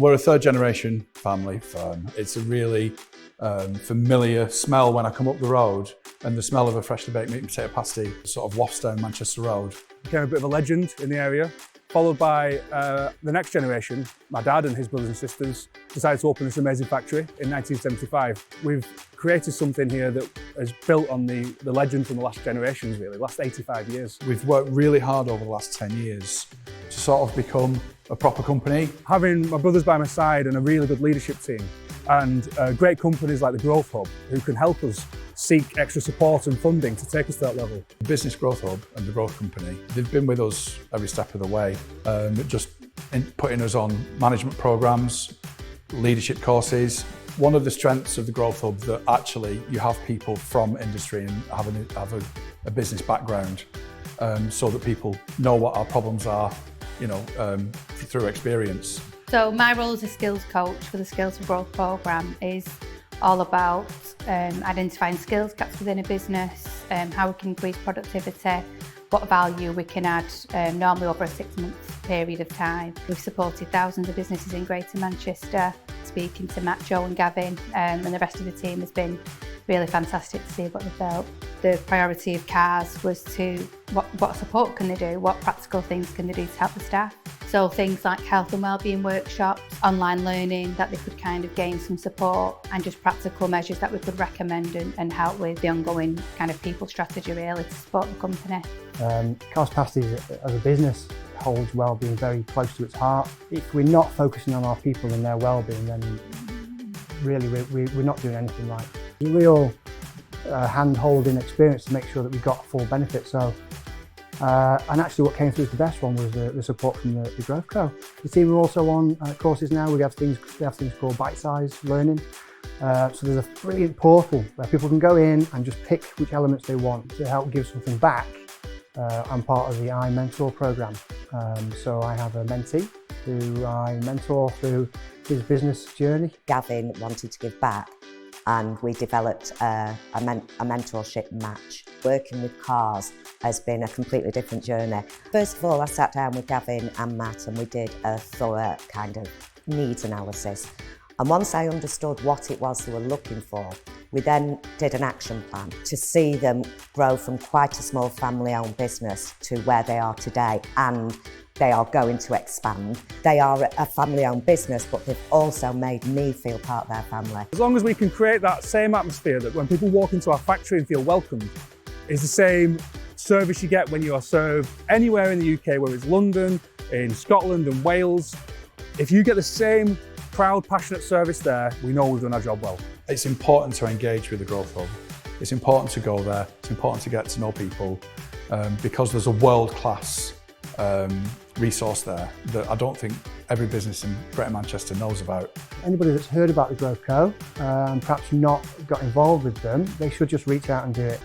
We're a third generation family firm. It's a really familiar smell when I come up the road, and the smell of a freshly baked meat and potato pasty sort of wafts down Manchester Road. Became a bit of a legend in the area, followed by the next generation. My dad and his brothers and sisters decided to open this amazing factory in 1975. We've created something here that is built on the legend from the last generations, really, the last 85 years. We've worked really hard over the last 10 years to sort of become a proper company. Having my brothers by my side and a really good leadership team, and great companies like the Growth Hub who can help us seek extra support and funding to take us to that level. The Business Growth Hub and the Growth Company, they've been with us every step of the way, just putting us on management programs, leadership courses. One of the strengths of the Growth Hub that actually you have people from industry and have a business background, so that people know what our problems are, through experience. So my role as a skills coach for the Skills for Growth programme is all about identifying skills gaps within a business, how we can increase productivity, what value we can add normally over a 6-month period of time. We've supported thousands of businesses in Greater Manchester. Speaking to Matt, Joe and Gavin and the rest of the team has been really fantastic to see what they've built. The priority of Carrs was to what support can they do, what practical things can they do to help the staff. So things like health and wellbeing workshops, online learning that they could kind of gain some support, and just practical measures that we could recommend and help with the ongoing kind of people strategy really to support the company. Carrs Pasties as a business holds wellbeing very close to its heart. If we're not focusing on our people and their wellbeing, then really we're not doing anything right. A real hand-holding experience to make sure that we got full benefit. So, and actually what came through as the best one was the support from the Growth Co. The team are also on courses now. We have things called bite-sized learning. So there's a brilliant portal where people can go in and just pick which elements they want to help give something back. I'm part of the I Mentor programme. So I have a mentee who I mentor through his business journey. Gavin wanted to give back, and we developed a mentorship match. Working with Carrs has been a completely different journey. First of all, I sat down with Gavin and Matt and we did a thorough kind of needs analysis. And once I understood what it was they were looking for, we then did an action plan to see them grow from quite a small family-owned business to where they are today, and they are going to expand. They are a family-owned business, but they've also made me feel part of their family. As long as we can create that same atmosphere that when people walk into our factory and feel welcomed, is the same service you get when you are served anywhere in the UK, whether it's London, in Scotland and Wales. If you get the same proud, passionate service there, we know we've done our job well. It's important to engage with the Growth Hub. It's important to go there. It's important to get to know people because there's a world-class resource there that I don't think every business in Greater Manchester knows about. Anybody that's heard about the Growth Co and perhaps not got involved with them, they should just reach out and do it.